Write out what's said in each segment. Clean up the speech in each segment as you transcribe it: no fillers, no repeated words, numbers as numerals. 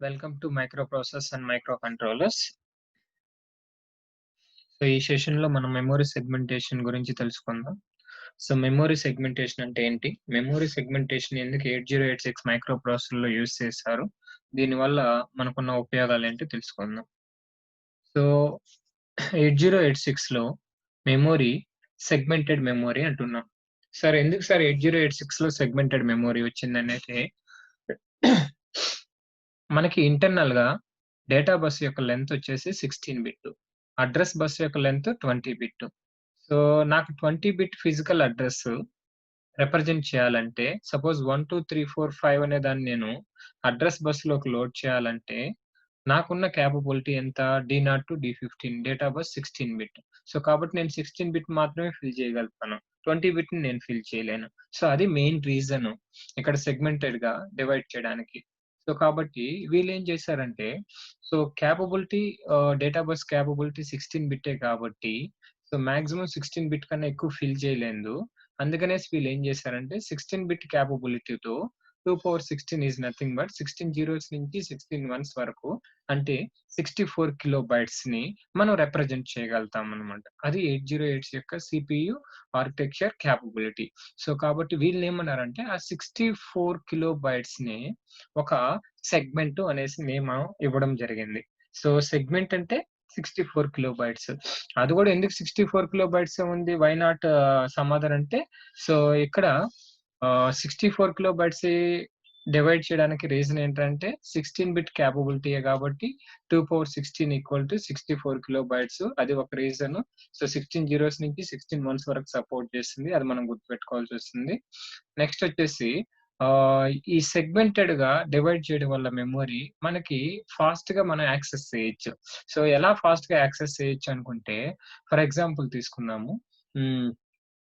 Welcome to micro process and micro controllers. So, ఈ సెషన్‌లో మనం మెమరీ సెగ్మెంటేషన్ గురించి తెలుసుకుందాం. సో, మెమరీ సెగ్మెంటేషన్ అంటే ఏంటి? మెమరీ సెగ్మెంటేషన్ ఎందుకు 8086 మైక్రో ప్రాసెసర్‌లో యూజ్ చేశారు? దీనివల్ల మనకున్న ఉపయోగాలేంటో తెలుసుకుందాం. సో, 8086లో మెమరీ సెగ్మెంటెడ్ మెమరీ అంటున్నాం. సార్ ఎందుకు సార్ 8086లో సెగ్మెంటెడ్ మెమరీ వచ్చిందనైతే మనకి ఇంటర్నల్‌గా డేటా బస్ యొక్క లెంత్ వచ్చేసి 16 బిట్. అడ్రెస్ బస్ యొక్క లెంత్ 20 బిట్. సో, నాకు 20 బిట్ ఫిజికల్ అడ్రెస్ రిప్రజెంట్ చేయాలంటే సపోజ్ 1, 2, 3, 4, 5 అనే దాన్ని నేను అడ్రెస్ బస్‌లోకి లోడ్ చేయాలంటే నాకున్న కేపబిలిటీ ఎంత? D0 to D15 data bus 16 bit. So, కాబట్టి నేను 16 బిట్ మాత్రమే ఫిల్ చేయగలుగుతాను. 20 బిట్‌ని నేను ఫిల్ చేయలేను. సో, అది మెయిన్ రీజన్ ఇక్కడ సెగ్మెంటెడ్‌గా డివైడ్ చేయడానికి. సో, కాబట్టి వీళ్ళేం చేశారంటే so, capability data bus capability 16 బిట్టే కాబట్టి సో, మాక్సిమం 16 బిట్ కన్నా ఎక్కువ ఫిల్ చేయలేదు. అందుకనేసి వీళ్ళేం చేశారంటే 16 బిట్ కేపబిలిటీతో 2 power 16 is nothing but 16 zeros నుంచి 16 వన్స్ వరకు అంటే 64 కిలో బైట్స్‌ని మనం రిప్రజెంట్ చేయగలుగుతామనమాట. అది 8086 యొక్క సిపియు ఆర్కిటెక్చర్ కేపబిలిటీ. సో, కాబట్టి వీళ్ళేమన్నారంటే ఆ 64 కిలో బైట్స్‌ని ఒక సెగ్మెంట్ అనేసి నేమ్ ఇవ్వడం జరిగింది. సో, సెగ్మెంట్ అంటే 64 కిలో బైట్స్. అది కూడా ఎందుకు 64 కిలో బైట్సే ఉంది? వై నాట్ సమ్ అదర్ అంటే సో, ఇక్కడ 64 కిలో బైట్స్ డివైడ్ చేయడానికి రీజన్ ఏంటంటే 16 బిట్ కేపబిలిటీయే కాబట్టి 2 power 16 equal to 64 kilo bytes అది ఒక రీజన్. సో, 16 జీరోస్ నుంచి 16 వన్స్ వరకు సపోర్ట్ చేస్తుంది. అది మనం గుర్తుపెట్టుకోవాల్సొస్తుంది. నెక్స్ట్ వచ్చేసి ఈ సెగ్మెంటెడ్‌గా డివైడ్ చేయడం వల్ల మెమరీ మనకి ఫాస్ట్‌గా మనం యాక్సెస్ చేయొచ్చు. సో, ఎలా ఫాస్ట్‌గా యాక్సెస్ చేయొచ్చు అనుకుంటే ఫర్ ఎగ్జాంపుల్ తీసుకుందాము. హ్మ్.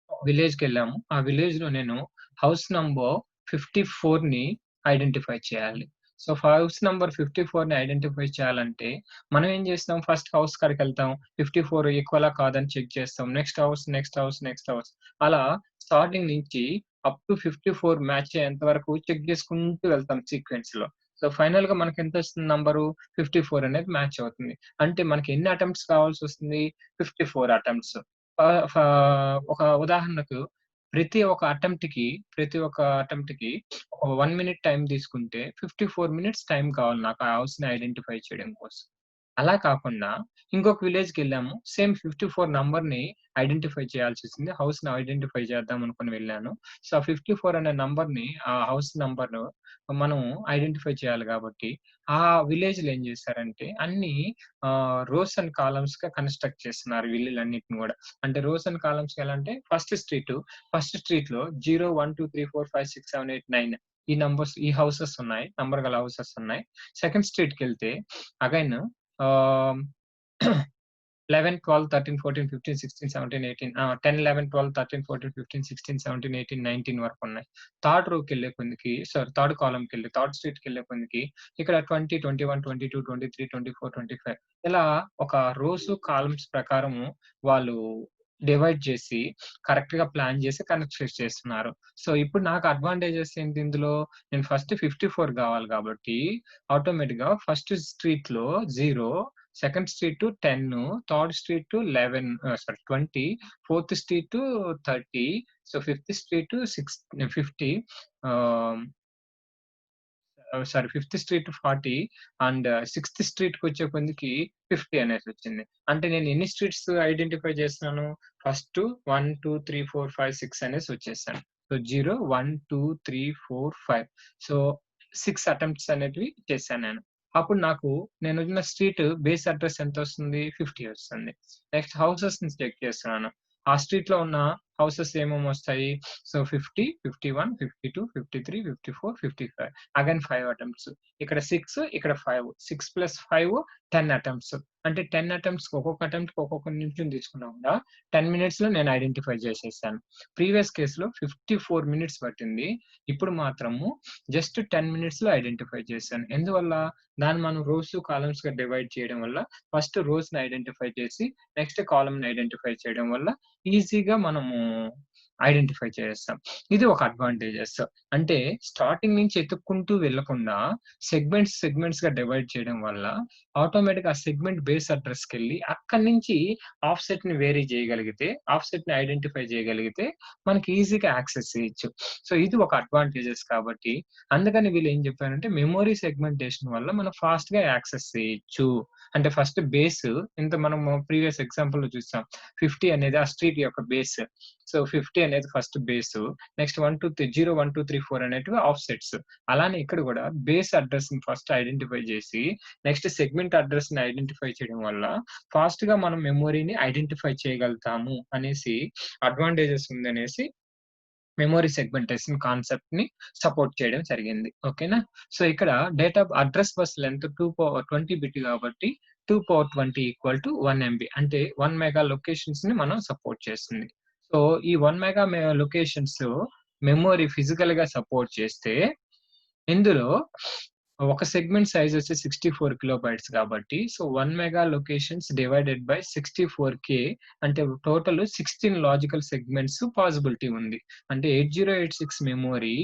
విలేజ్‌కెళ్ళాము. ఆ విలేజ్‌లో నేను హౌస్ నంబర్ 54ని ఐడెంటిఫై చేయాలి. సో, హౌస్ నంబర్ 54ని ఐడెంటిఫై చేయాలంటే, మనం ఏం చేస్తాం ఫస్ట్ హౌస్ కాడికెళ్తాం. 54 ఈక్వలా కాదని చెక్ చేస్తాం. Next house, next house, next house అలా స్టార్టింగ్ నుంచి అప్ టు 54 మ్యాచ్ అయ్యేంత వరకు చెక్ చేసుకుంటూ వెళ్తాం సీక్వెన్స్‌లో. సో, ఫైనల్‌గా మనకెంతొస్తుంది నంబరు 54 అనేది మ్యాచ్ అవుతుంది. అంటే మనకి ఎన్ని అటెంప్ట్స్ కావాల్సొస్తుంది? 54 అటెంప్ట్స్. ఫ ఒక ఉదాహరణకు ప్రతి ఒక్క అటెంప్ట్‌కి ఒక 1 మినిట్ టైమ్ తీసుకుంటే 54 మినిట్స్ టైమ్ కావాలి నాకు ఆ హౌస్‌ని ఐడెంటిఫై చేయడం కోసం. అలా కాకుండా ఇంకొక విలేజ్‌కెళ్ళాము. సేమ్ 54 నంబర్‌ని ఐడెంటిఫై చేయాల్సొచ్చింది. హౌస్‌ని ఐడెంటిఫై చేద్దాం అనుకుని వెళ్ళాను. సో, ఆ 54 అనే నంబర్‌ని ఆ హౌస్ నంబర్‌ను మనం ఐడెంటిఫై చేయాలి కాబట్టి, ఆ విలేజ్‌లో ఏం చేశారంటే అన్నీ రోస్ అండ్ కాలమ్స్‌గా కన్‌స్ట్రక్ట్ చేస్తున్నారు ఈ ఇల్లులన్నిటిని గూడా. అంటే రోస్ అండ్ కాలమ్స్‌గా ఎలా అంటే ఫస్ట్ స్ట్రీట్‌లో 0, 1, 2, 3, 4, 5, 6, 7, 8, 9 ఈ నంబర్స్ ఈ హౌసెస్ ఉన్నాయి. నంబర్ గల హౌసెస్ ఉన్నాయి. సెకండ్ స్ట్రీట్‌కెళ్తే అగైన్ ఆహ్, 11, 12, 13, 14, 15, 16, 17, 18 10, 11, 12, 13, 14, 15, 16, 17, 18, 19 వరకున్నాయి. థర్డ్ కాలమ్‌కెళ్ళి థర్డ్ స్ట్రీట్‌కెళ్ళే కొందికి ఇక్కడ 20, 21, 22, 23, 24, 25 ఇలా ఒక రోస్, కాలమ్స్ ప్రకారము వాళ్ళు డివైడ్ చేసి కరెక్ట్‌గా ప్లాన్ చేసి కనెక్ట్ చేస్తున్నారు. సో, ఇప్పుడు నాకు అడ్వాంటేజెస్ ఏంటి ఇందులో? నేను ఫస్ట్ 54 కావాలి కాబట్టి ఆటోమేటిక్‌గా ఫస్ట్ స్ట్రీట్‌లో 0 second street 10, third street 20, fourth street 30, so fifth street 50 ఆహ్, ఫిఫ్త్ స్ట్రీట్ 40 అండ్ సిక్స్త్ స్ట్రీట్‌కొచ్చే కొందికి 50 అనేసొచ్చింది. అంటే నేను ఎన్ని స్ట్రీట్స్ ఐడెంటిఫై చేస్తున్నాను? ఫస్ట్ 1, 2, 3, 4, 5, 6 అనేసొచ్చేసాను. సో, 0, 1, 2, 3, 4, 5 సో, 6 అటెంప్ట్స్ అనేటివి చేశాను నేను. అప్పుడు నాకు నేనున్న స్ట్రీట్ బేస్ అడ్రెస్ ఎంతొస్తుంది? 50 వస్తుంది. నెక్స్ట్ హౌసెస్‌ని చెక్ చేస్తున్నాను. ఆ స్ట్రీట్‌లో ఉన్న హౌసెస్ ఏమేమొస్తాయి? So, 50, 51, 52, 53, 54, 55 again 5 attempts. ఇక్కడ 6 ఇక్కడ 5. 6 + 5 10 అటెంప్ట్స్. అంటే 10 అటెంప్ట్స్‌కి ఒక్కొక్క అటెంప్ట్‌కి ఒక్కొక్క నిమిషం తీసుకున్నా కూడా 10 మినిట్స్‌లో నేను ఐడెంటిఫై చేసేసాను. ప్రీవియస్ కేస్‌లో 54 మినిట్స్ పట్టింది. ఇప్పుడు మాత్రము జస్ట్ 10 మినిట్స్‌లో ఐడెంటిఫై చేశాను. ఎందువల్ల? దాన్ని మనం రోస్, కాలమ్స్‌గా డివైడ్ చేయడం వల్ల ఫస్ట్ రోస్‌ని ఐడెంటిఫై చేసి నెక్స్ట్ కాలమ్‌ని ఐడెంటిఫై చేయడం వల్ల ఈజీగా మనము ఐడెంటిఫై చేసేస్తాం. ఇది ఒక అడ్వాంటేజెస్. అంటే స్టార్టింగ్ నుంచి ఎతుక్కుంటూ వెళ్ళకుండా సెగ్మెంట్స్‌గా డివైడ్ చేయడం వల్ల ఆటోమేటిక్‌గా ఆ సెగ్మెంట్ బేస్ అడ్రెస్‌కెళ్ళి అక్కడి నుంచి ఆఫ్‌సెట్‌ని వేరీ చేయగలిగితే, ఆఫ్‌సెట్‌ని ఐడెంటిఫై చేయగలిగితే మనకి ఈజీగా యాక్సెస్ చేయొచ్చు. సో, ఇది ఒక అడ్వాంటేజెస్ కాబట్టి అందుకని వీళ్ళేం చెప్పారంటే మెమరీ సెగ్మెంటేషన్ వల్ల మనం ఫాస్ట్‌గా యాక్సెస్ చేయొచ్చు. అంటే ఫస్ట్ బేస్ ఇంత మనము ప్రీవియస్ ఎగ్జాంపుల్‌లో చూసాం. 50 అనేది ఆ స్ట్రీట్ యొక్క బేస్. సో, 50 అనేది ఫస్ట్ బేసు. నెక్స్ట్ 1, 2, 3 0, 1, 2, 3, 4 అనేటివి ఆఫ్‌సెట్స్. అలానే ఇక్కడ గూడా బేస్ అడ్రెస్‌ని ఫస్ట్ ఐడెంటిఫై జేసి, నెక్స్ట్ సెగ్మెంట్ అడ్రెస్‌ని ఐడెంటిఫై చేయడం వల్ల ఫాస్ట్‌గా మనం మెమరీని ఐడెంటిఫై చేయగలుగుతాము అనేసి అడ్వాంటేజెస్ ఉందనేసి మెమరీ సెగ్మెంటేషన్ కాన్సెప్ట్‌ని సపోర్ట్ చేయడం జరిగింది. ఓకేనా? సో, ఇక్కడ data address bus length 20 bit కాబట్టి 2/20 1 ఎంబీ అంటే 1 మెగా లొకేషన్స్‌ని మనం సపోర్ట్ చేస్తుంది. సో, ఈ 1 మెగా లొకేషన్స్ మెమరీ ఫిజికల్‌గా సపోర్ట్ చేస్తే ఇందులో ఒక సెగ్మెంట్ సైజ్ వచ్చి 64 కిలోబైట్స్ కాబట్టి so 1 mega locations divided by 64K అంటే టోటల్ 16 లాజికల్ సెగ్మెంట్స్ పాసిబిలిటీ ఉంది. అంటే 8086 memory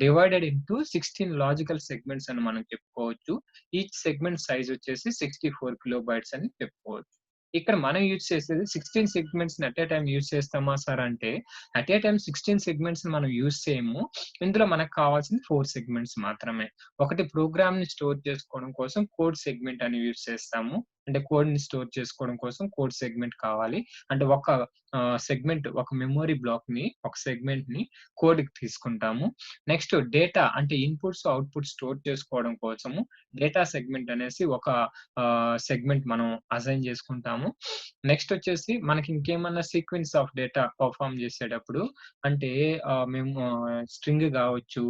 divided into 16 logical segments అని మనం చెప్పుకోవచ్చు. ఈచ్ సెగ్మెంట్ సైజ్ వచ్చేసి 64 కిలోబైట్స్ అని చెప్పుకోవచ్చు. ఇక్కడ మనం యూజ్ చేసేది 16 సెగ్మెంట్స్‌ని అట్ ఎ టైమ్ యూజ్ చేస్తామా సార్ అంటే, అట్ ఎ టైమ్ 16 సెగ్మెంట్స్‌ని మనం యూజ్ చేయము. ఇందులో మనకు కావాల్సింది 4 సెగ్మెంట్స్ మాత్రమే. ఒకటి ప్రోగ్రామ్‌ని స్టోర్ చేసుకోవడం కోసం కోడ్ సెగ్మెంట్ అని యూజ్ చేస్తాము. అంటే కోడ్‌ని స్టోర్ చేసుకోవడం కోసం కోడ్ సెగ్మెంట్ కావాలి. అంటే ఒక సెగ్మెంట్ ఒక మెమరీ బ్లాక్‌ని ఒక సెగ్మెంట్‌ని కోడ్‌కి తీసుకుంటాము. నెక్స్ట్ డేటా అంటే ఇన్‌పుట్స్, అవుట్‌పుట్స్ స్టోర్ చేసుకోవడం కోసము డేటా సెగ్మెంట్ అనేసి ఒక సెగ్మెంట్ మనం అసైన్ చేసుకుంటాము. నెక్స్ట్ వచ్చేసి మనకి ఇంకేమన్నా సీక్వెన్స్ ఆఫ్ డేటా పెర్ఫార్మ్ చేసేటప్పుడు అంటే మేము స్ట్రింగ్ కావచ్చు,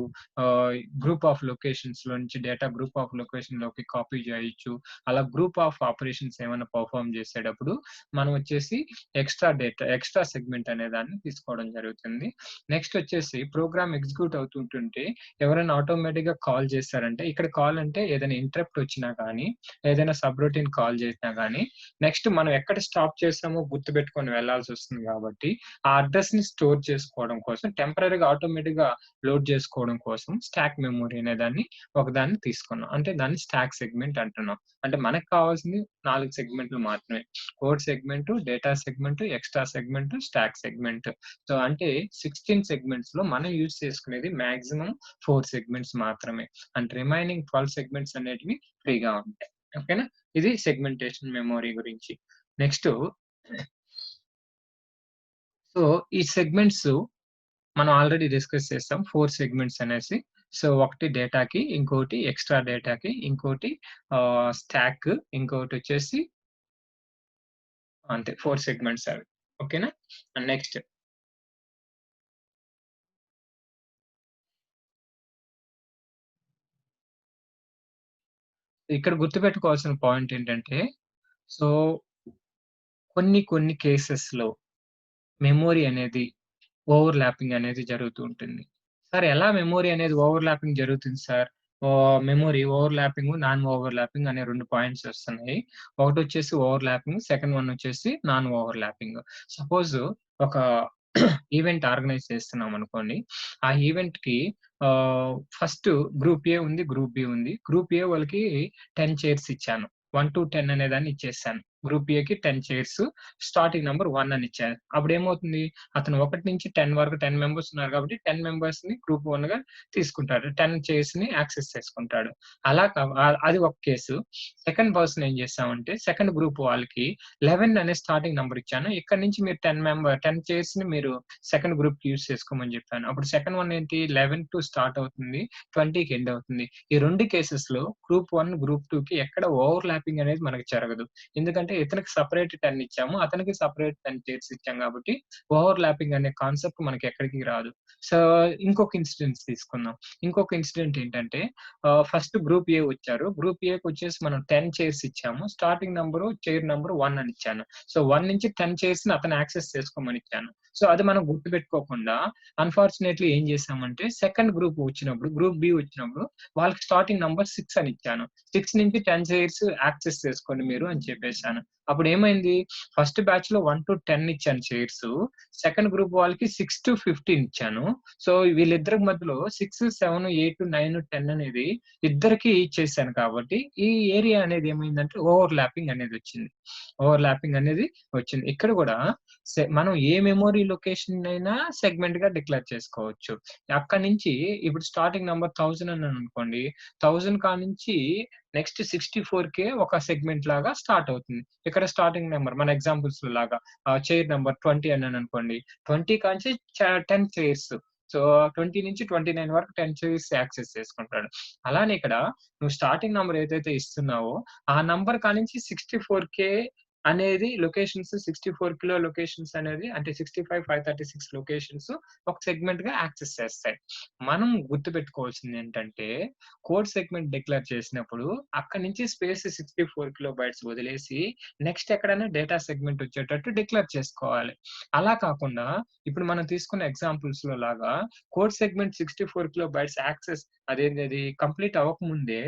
గ్రూప్ ఆఫ్ లొకేషన్స్‌లో నుంచి డేటా గ్రూప్ ఆఫ్ లొకేషన్‌లోకి కాపీ చేయొచ్చు. అలా గ్రూప్ ఆఫ్ ఆపరేషన్స్ ఏమైనా పెర్ఫార్మ్ చేసేటప్పుడు మనం వచ్చేసి ఎక్స్ట్రా సెగ్మెంట్ అనే దాన్ని తీసుకోవడం జరుగుతుంది. నెక్స్ట్ వచ్చేసి ప్రోగ్రామ్ ఎగ్జిక్యూట్ అవుతుంటుంటే ఎవరైనా ఆటోమేటిక్‌గా కాల్ చేశారంటే ఇక్కడ కాల్ అంటే ఏదైనా ఇంటరప్ట్ వచ్చినా గానీ, ఏదైనా సబ్‌రొటీన్ కాల్ చేసినా గానీ, నెక్స్ట్ మనం ఎక్కడ స్టాప్ చేసామో గుర్తుపెట్టుకొని వెళ్ళాల్సొస్తుంది గాబట్టి, ఆ అడ్రెస్‌ని స్టోర్ చేసుకోవడం కోసం టెంపరరీగా ఆటోమేటిక్‌గా లోడ్ చేసుకోవడం కోసం స్టాక్ మెమరీ అనే ఒకదాన్ని తీసుకున్నాం. అంటే దాన్ని స్టాక్ సెగ్మెంట్ అంటున్నాం. అంటే మనకు కావాల్సింది 4 సెగ్మెంట్లు మాత్రమే. Code segment, data segment, extra segment, stack segment. So, అంటే 16 సెగ్మెంట్స్‌లో మనం యూజ్ చేసుకునేది మాక్సిమం 4 సెగ్మెంట్స్ మాత్రమే. అండ్ రిమైనింగ్ 12 సెగ్మెంట్స్ అనేటివి ఫ్రీగా ఉంటాయి. ఓకేనా? ఇది సెగ్మెంటేషన్ మెమరీ గురించి. నెక్స్టు సో, ఈ సెగ్మెంట్స్ మనం ఆల్రెడీ డిస్కస్ చేసాం. 4 సెగ్మెంట్స్ అనేసి. సో, ఒకటి డేటాకి, ఇంకోటి ఎక్స్‌ట్రా డేటాకి, ఇంకోటి స్టాక్, ఇంకోటొచ్చేసి అంతే 4 సెగ్మెంట్స్ అవి. ఓకేనా? అండ్ నెక్స్ట్ ఇక్కడ గుర్తుపెట్టుకోవాల్సిన పాయింట్ ఏంటంటే, సో, కొన్ని కేసెస్‌లో మెమరీ అనేది ఓవర్‌లాపింగ్ అనేది జరుగుతూ ఉంటుంది. సార్ ఎలా మెమరీ అనేది ఓవర్‌లాపింగ్ జరుగుతుంది sir? Memory overlapping, non overlapping అనే 2 పాయింట్స్ వస్తున్నాయి. ఒకటొచ్చేసి ఓవర్‌లాపింగ్, సెకండ్ వన్ వచ్చేసి నాన్ ఓవర్‌లాపింగ్. సపోజ్ ఒక ఈవెంట్ ఆర్గనైజ్ చేస్తున్నామనుకోండి. ఆ ఈవెంట్‌కి ఫస్ట్ గ్రూప్ ఏ ఉంది, గ్రూప్ బి ఉంది. గ్రూప్ ఏ వాళ్ళకి 10 చైర్స్ ఇచ్చాను. 1-10 అనేదాన్ని ఇచ్చేసాను. గ్రూప్ ఏకి 10 చైర్స్, స్టార్టింగ్ నంబర్ 1 అని ఇచ్చాను. అప్పుడేమవుతుంది? అతను 1 నుంచి 10 వరకు 10 మెంబర్స్ ఉన్నారు కాబట్టి 10 మెంబర్స్‌ని గ్రూప్ 1గా తీసుకుంటాడు. 10 చైర్స్‌ని యాక్సెస్ చేసుకుంటాడు. అలా అది ఒక కేసు. సెకండ్ పర్సన్ ఏం చేసామంటే సెకండ్ గ్రూప్ వాళ్ళకి 11 అనే స్టార్టింగ్ నంబర్ ఇచ్చాను. ఇక్కడి నుంచి మీరు 10 చైర్స్‌ని మీరు సెకండ్ గ్రూప్‌కి యూజ్ చేసుకోమని చెప్పాను. అప్పుడు సెకండ్ వన్ ఏంటి 11 స్టార్ట్ అవుతుంది. 20కి ఎండ్ అవుతుంది. ఈ 2 కేసెస్‌లో గ్రూప్ 1, గ్రూప్ 2కి ఎక్కడ ఓవర్‌లాపింగ్ అనేది మనకు జరగదు. ఎందుకంటే ఇతనికి సెపరేట్ 10 ఇచ్చాము. అతనికి సెపరేట్ 10 చైర్స్ ఇచ్చాం కాబట్టి ఓవర్‌లాపింగ్ అనే కాన్సెప్ట్ మనకి ఎక్కడికి రాదు. సో, ఇంకొక ఇన్సిడెన్స్ తీసుకుందాం. ఇంకొక ఇన్సిడెంట్ ఏంటంటే ఫస్ట్ గ్రూప్ ఏ వచ్చారు. గ్రూప్ ఏకొచ్చేసి మనం 10 చైర్స్ ఇచ్చాము. స్టార్టింగ్ నంబరు చైర్ నంబర్ 1 అని ఇచ్చాను. సో, 1 నుంచి 10 చైర్స్‌ని అతను యాక్సెస్ చేసుకోమని ఇచ్చాను. సో, అది మనం గుర్తుపెట్టుకోకుండా అన్‌ఫార్చునేట్‌లీ ఏం చేశామంటే సెకండ్ గ్రూప్ వచ్చినప్పుడు, గ్రూప్ బి వచ్చినప్పుడు వాళ్ళకి స్టార్టింగ్ నంబర్ 6 అని ఇచ్చాను. 6 నుంచి 10 చైర్స్ యాక్సెస్ చేసుకోండి మీరు అని చెప్పేసాను. అప్పుడేమైంది, ఫస్ట్ బ్యాచ్‌లో 1-10 ఇచ్చాను చైర్స్. సెకండ్ గ్రూప్ వాళ్ళకి 6-15 ఇచ్చాను. సో, వీళ్ళిద్దరి మధ్యలో 6, 7, 8, 9, 10 అనేది ఇద్దరికీ ఇచ్చేసాను కాబట్టి, ఈ ఏరియా అనేది ఏమైందంటే ఓవర్‌లాపింగ్ అనేదొచ్చింది. ఓవర్‌లాపింగ్ అనేది వచ్చింది. ఇక్కడ గూడా మనం ఏ మెమరీ లొకేషన్ అయినా సెగ్మెంట్‌గా డిక్లేర్ చేసుకోవచ్చు. అక్కడి నుంచి ఇప్పుడు స్టార్టింగ్ నంబర్ 1000 అన్నాననుకోండి. 1000 కాడ్నుంచి నెక్స్ట్ 64కే ఒక సెగ్మెంట్ లాగా స్టార్ట్ అవుతుంది. ఇక్కడ స్టార్టింగ్ నంబర్ మన ఎగ్జాంపుల్స్‌లో లాగా చైర్ నంబర్ 20 అన్నాననుకోండి. 20 కాంచి 10 చైర్స్. సో, 20 నుంచి 29 వరకు 10 చైర్స్ యాక్సెస్ చేసుకుంటాడు. అలానే ఇక్కడ నువ్వు స్టార్టింగ్ నంబర్ ఏదైతే ఇస్తున్నావో, ఆ నంబర్ కానించి 64కే అనేది లొకేషన్స్ 64 కిలో లొకేషన్స్ అనేది అంటే 65, 536 లొకేషన్స్ ఒక సెగ్మెంట్‌గా యాక్సెస్ చేస్తాయి. మనం గుర్తుపెట్టుకోవాల్సిందేంటంటే, కోడ్ సెగ్మెంట్ డిక్లేర్ చేసినప్పుడు అక్కడి నుంచి స్పేస్ 64 కిలోబైట్స్ వదిలేసి నెక్స్ట్ ఎక్కడైనా డేటా సెగ్మెంట్ వచ్చేటట్టు డిక్లేర్ చేసుకోవాలి. అలా కాకుండా ఇప్పుడు మనం తీసుకున్న ఎగ్జాంపుల్స్‌లో లాగా కోడ్ సెగ్మెంట్ 64 కిలోబైట్స్ యాక్సెస్ అదేంటది కంప్లీట్ అవ్వకముందే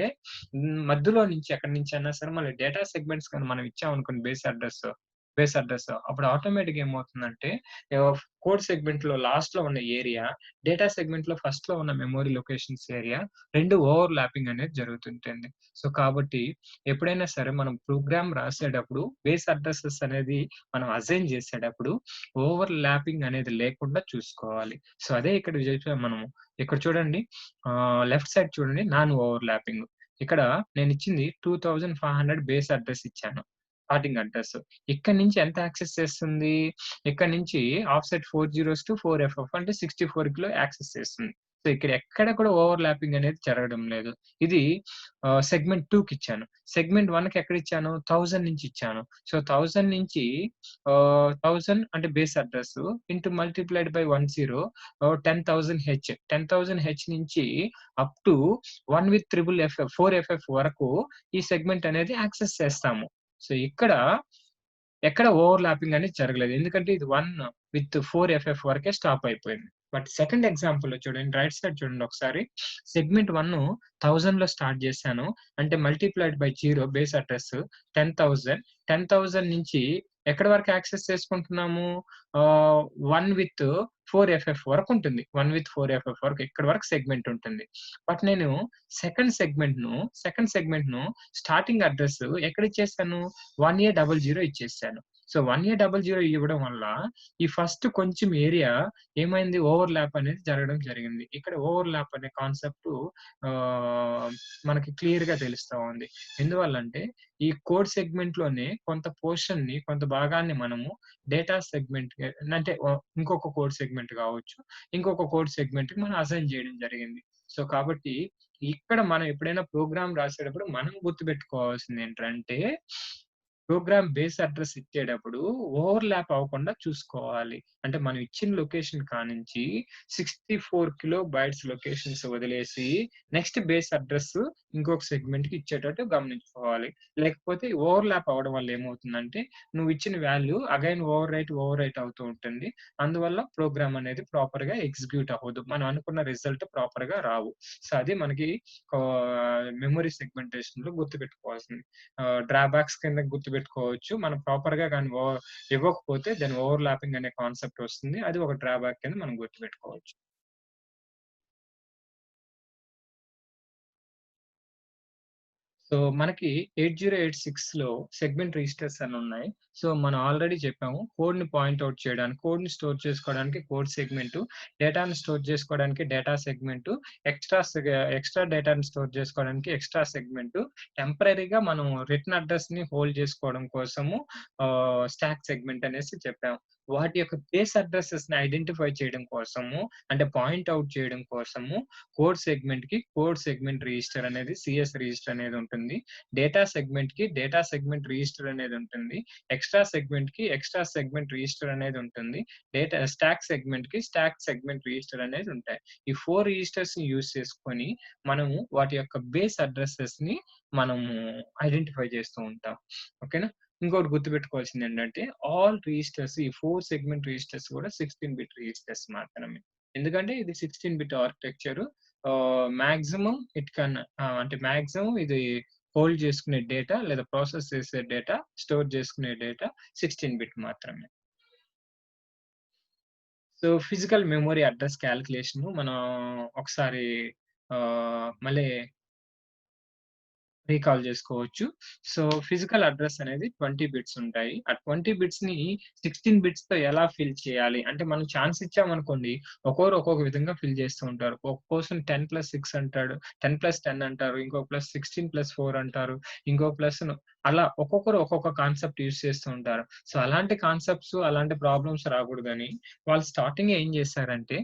మధ్యలో నుంచి ఎక్కడి నుంచైనా సరే మళ్ళీ డేటా సెగ్మెంట్స్ గాని మనం ఇచ్చామనుకోండి బేస్ అడ్రెస్ అప్పుడు ఆటోమేటిక్‌గా ఏమవుతుందంటే కోడ్ సెగ్మెంట్‌లో లాస్ట్‌లో ఉన్న ఏరియా, డేటా సెగ్మెంట్‌లో ఫస్ట్‌లో ఉన్న మెమరీ లొకేషన్స్ ఏరియా 2 ఓవర్‌లాపింగ్ అనేది జరుగుతుంటుంది. సో, కాబట్టి ఎప్పుడైనా సరే మనం ప్రోగ్రామ్ రాసేటప్పుడు బేస్ అడ్రెసెస్ అనేది మనం అసైన్ చేసేటప్పుడు ఓవర్‌లాపింగ్ అనేది లేకుండా చూసుకోవాలి. సో, అదే ఇక్కడ చేసాం మనము. ఇక్కడ చూడండి లెఫ్ట్ సైడ్ చూడండి నాన్ ఓవర్‌లాపింగ్. ఇక్కడ నేనిచ్చింది 2500 బేస్ అడ్రెస్ ఇచ్చాను. Starting address. ఇక్కడి నుంచి ఎంత యాక్సెస్ చేస్తుంది? ఇక్కడి నుంచి ఆఫ్‌సెట్ 4 జీరోస్ టు 4 ఎఫ్ఎఫ్ అంటే 64 కిలో యాక్సెస్ చేస్తుంది. సో, ఇక్కడ ఎక్కడ కూడా ఓవర్‌లాపింగ్ అనేది జరగడం లేదు. ఇది సెగ్మెంట్ 2కిచ్చాను. సెగ్మెంట్ 1కి ఎక్కడిచ్చాను? 1000 నుంచి ఇచ్చాను. సో, 1000 నుంచి 1000 అంటే base address into multiplied by 10 10,000 H. 10,000 H నుంచి up to 1 with triple FF 4 FF వరకు ఈ సెగ్మెంట్ అనేది యాక్సెస్ చేస్తాము. సో, ఇక్కడ ఎక్కడ ఓవర్‌లాపింగ్ అనేది జరగలేదు. ఎందుకంటే ఇది 1 విత్ 4 ఎఫ్ఎఫ్ వరకే స్టాప్ అయిపోయింది. బట్ సెకండ్ ఎగ్జాంపుల్‌లో చూడండి రైట్ సైడ్ చూడండి ఒకసారి. సెగ్మెంట్ 1 1000లో స్టార్ట్ చేశాను. అంటే మల్టిప్లైడ్ బై 0 బేస్ అడ్రెస్ 10,000. 10,000 నుంచి ఎక్కడి వరకు యాక్సెస్ చేసుకుంటున్నాము? 1 విత్ 4 ఎఫ్ఎఫ్ వరకుంటుంది. 1 విత్ 4 ఎఫ్ఎఫ్ వరకు ఇక్కడి వరకు సెగ్మెంట్ ఉంటుంది. బట్ నేను సెకండ్ సెగ్మెంట్‌ను స్టార్టింగ్ అడ్రెస్ ఎక్కడిచ్చేసాను? 1A00 ఇచ్చేసాను. సో, 1A00 ఇవ్వడం వల్ల ఈ ఫస్ట్ కొంచెం ఏరియా ఏమైంది ఓవర్‌లాప్ అనేది జరగడం జరిగింది. ఇక్కడ ఓవర్‌లాప్ అనే కాన్సెప్ట్ మనకి క్లియర్‌గా తెలుస్తా ఉంది. ఎందువల్లంటే ఈ కోడ్ సెగ్మెంట్‌లోనే కొంత పోర్షన్‌ని, కొంత భాగాన్ని మనము డేటా సెగ్మెంట్‌కి అంటే ఇంకొక కోడ్ సెగ్మెంట్ కావచ్చు. ఇంకొక కోడ్ సెగ్మెంట్‌కి మనం అసైన్ చేయడం జరిగింది. సో, కాబట్టి ఇక్కడ మనం ఎప్పుడైనా ప్రోగ్రామ్ రాసేటప్పుడు మనం గుర్తుపెట్టుకోవాల్సిందేంటంటే, ప్రోగ్రామ్ బేస్ అడ్రెస్ ఇచ్చేటప్పుడు ఓవర్‌లాప్ అవ్వకుండా చూసుకోవాలి. అంటే మనం ఇచ్చిన లొకేషన్ కానించి 64 కిలో బైట్స్ లొకేషన్స్ వదిలేసి నెక్స్ట్ బేస్ అడ్రెస్ ఇంకొక సెగ్మెంట్‌కి ఇచ్చేటట్టు గమనించుకోవాలి. లేకపోతే ఓవర్‌లాప్ అవ్వడం వల్ల ఏమవుతుందంటే, నువ్వు ఇచ్చిన వాల్యూ అగైన్ ఓవర్ రైట్ అవుతూ ఉంటుంది. అందువల్ల ప్రోగ్రామ్ అనేది ప్రాపర్‌గా ఎగ్జిక్యూట్ అవ్వదు. మనం అనుకున్న రిజల్ట్ ప్రాపర్‌గా రావు. సో, అది మనకి మెమరీ సెగ్మెంటేషన్‌లో గుర్తుపెట్టుకోవాల్సింది. డ్రాబ్యాక్స్ కింద గుర్తుపెట్టుకోవచ్చు. మనం ప్రాపర్‌గా గాని ఇవ్వకపోతే దాని ఓవర్‌లాపింగ్ అనే కాన్సెప్ట్ వస్తుంది. అది ఒక డ్రాబ్యాక్ కింద మనం గుర్తుపెట్టుకోవచ్చు. సో, మనకి 8086లో సెగ్మెంట్ రిజిస్టర్స్ అని ఉన్నాయి. సో, మనం ఆల్రెడీ చెప్పాము. కోడ్‌ని పాయింట్ ఔట్ చేయడానికి, కోడ్‌ని స్టోర్ చేసుకోవడానికి కోడ్ సెగ్మెంటు, డేటాను స్టోర్ చేసుకోవడానికి డేటా సెగ్మెంటు, ఎక్స్‌ట్రా డేటాను స్టోర్ చేసుకోవడానికి ఎక్స్‌ట్రా సెగ్మెంటు, టెంపరరీగా మనం రిటర్న్ అడ్రెస్‌ని హోల్డ్ చేసుకోవడం కోసము స్టాక్ సెగ్మెంట్ అనేసి చెప్పాము. వాటి యొక్క బేస్ అడ్రెసెస్‌ని ఐడెంటిఫై చేయడం కోసము, అంటే పాయింట్ ఔట్ చేయడం కోసము కోడ్ సెగ్మెంట్ రిజిస్టర్ అనేది సీఎస్ రిజిస్టర్ అనేది ఉంటుంది. డేటా సెగ్మెంట్ రిజిస్టర్ అనేది ఉంటుంది. ఎక్స్‌ట్రా సెగ్మెంట్ రిజిస్టర్ అనేది ఉంటుంది. స్టాక్ సెగ్మెంట్ రిజిస్టర్ అనేది ఉంటాయి. ఈ 4 రిజిస్టర్స్‌ని యూజ్ చేసుకొని మనము వాటి యొక్క బేస్ అడ్రెసెస్‌ని మనము ఐడెంటిఫై చేస్తూ ఉంటాం. ఓకేనా? ఇంకోటి గుర్తుపెట్టుకోవాల్సిందేంటంటే ఆల్ రిజిస్టర్స్ ఈ 4 సెగ్మెంట్ రిజిస్టర్స్ కూడా 16 బిట్ రిజిస్టర్స్ మాత్రమే. ఎందుకంటే ఇది 16 బిట్ ఆర్కిటెక్చర్. మాక్సిమం అంటే మాక్సిమం ఇది హోల్డ్ చేసుకునే డేటా లేదా ప్రాసెస్ చేసే డేటా, స్టోర్ చేసుకునే డేటా 16 బిట్ మాత్రమే. సో, ఫిజికల్ మెమరీ అడ్రెస్ కాలిక్యులేషను మనం ఒకసారి మళ్ళీ రీకాల్ జేసుకోవచ్చు. సో, ఫిజికల్ అడ్రెస్ అనేది 20 బిట్స్ ఉంటాయి. ఆ 20 బిట్స్‌ని 16 బిట్స్‌తో ఎలా ఫిల్ చేయాలి? అంటే మనం ఛాన్స్ ఇచ్చామనుకోండి, ఒక్కోరు ఒక్కొక్క విధంగా ఫిల్ చేస్తూ ఉంటారు. ఒక పర్సన్ 10+6 అంటాడు. 10+10 అంటారు. ఇంకో ప్లస్ 16+4 అంటారు. ఇంకో ప్లస్‌ను అలా ఒక్కొక్కరు ఒక్కొక్క కాన్సెప్ట్ యూజ్ చేస్తూ ఉంటారు. సో, అలాంటి కాన్సెప్ట్స్, అలాంటి ప్రాబ్లమ్స్ రాకూడదని వాళ్ళు స్టార్టింగే ఏం చేశారంటే,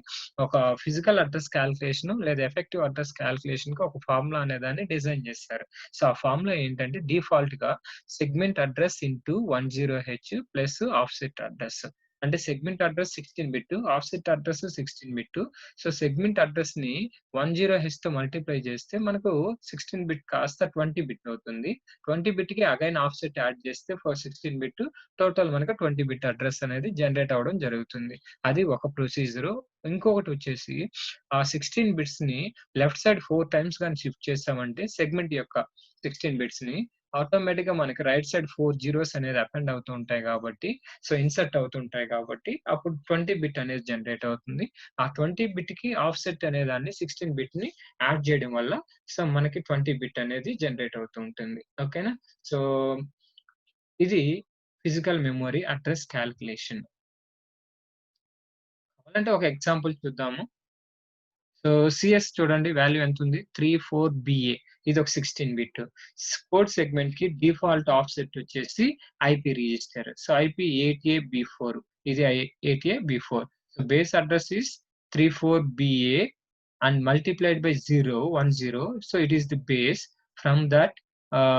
ఒక ఫిజికల్ అడ్రెస్ కాలిక్యులేషన్ లేదా ఎఫెక్టివ్ అడ్రెస్ కాలిక్యులేషన్‌కి ఒక ఫార్ములా అనేదాన్ని డిజైన్ చేశారు. సో, ఆ ఫార్ములా ఏంటంటే డిఫాల్ట్‌గా segment address into 10H plus offset address. అంటే segment address 16 bit, offset address 16 bit. So, segment అడ్రెస్‌ని 10Hతో మల్టిప్లై చేస్తే మనకు 16 బిట్ కాస్త 20 బిట్ అవుతుంది. 20 బిట్‌కి అగైన్ ఆఫ్‌సెట్ యాడ్ చేస్తే ఫర్ 16 బిట్ టోటల్ మనకు 20 బిట్ అడ్రెస్ అనేది జనరేట్ అవ్వడం జరుగుతుంది. అది ఒక ప్రొసీజరు. ఇంకొకటొచ్చేసి ఆ 16 బిట్స్‌ని లెఫ్ట్ సైడ్ 4 టైమ్స్ గాని షిఫ్ట్ చేసామంటే సెగ్మెంట్ యొక్క 16 బిట్స్‌ని ఆటోమేటిక్‌గా మనకి రైట్ సైడ్ 4 జీరోస్ అనేది అపెండ్ అవుతూ ఉంటాయి కాబట్టి, సో, ఇన్సర్ట్ అవుతుంటాయి కాబట్టి, అప్పుడు 20 బిట్ అనేది జనరేట్ అవుతుంది. ఆ 20 బిట్‌కి ఆఫ్‌సెట్ అనే దాన్ని 16 బిట్‌ని యాడ్ చేయడం వల్ల, సో, మనకి 20 బిట్ అనేది జనరేట్ అవుతూ ఉంటుంది. ఓకేనా? సో, ఇది ఫిజికల్ మెమరీ అడ్రెస్ కాలిక్యులేషన్. కావాలంటే ఒక ఎగ్జాంపుల్ చూద్దాము. సో, సీఎస్ చూడండి వాల్యూ ఎంతుంది? 34BA ఇదొక 16 బిట్. కోడ్ సెగ్మెంట్‌కి డిఫాల్ట్ ఆఫ్‌సెట్ వచ్చేసి IP register. So, IP 8A-B4 ఇది 8A-B4. So, base address is 34BA and multiplied by 0, 10. So, it is the base. From that,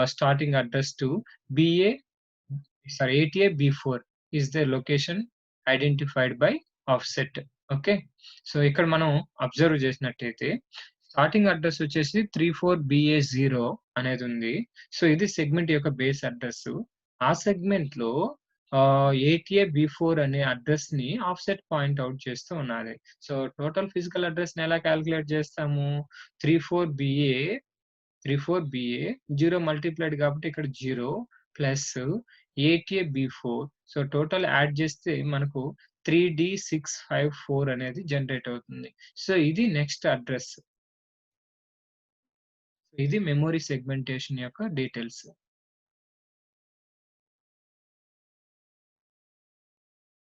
starting address to BA, sorry, 8A-B4 is the location identified by offset. Okay. So, ఇక్కడ మనం observe చేసినట్టయితే starting address వచ్చేసి 34BA0 అనేదుంది. So, ఇది segment యొక్క base address. ఆ సెగ్మెంట్‌లో 8A-B4 అనే అడ్రెస్‌ని offset point out చేస్తూ ఉన్నది. సో, టోటల్ ఫిజికల్ అడ్రెస్‌ని ఎలా కాలిక్యులేట్ చేస్తాము? 34BA 0 మల్టిప్లైడ్ కాబట్టి ఇక్కడ 0 plus 8A-B4. So, total add చేస్తే మనకు 3D654 అనేది జనరేట్ అవుతుంది. సో, ఇది నెక్స్ట్ అడ్రెస్. ఇది మెమరీ సెగ్మెంటేషన్ యొక్క డీటెయిల్స్.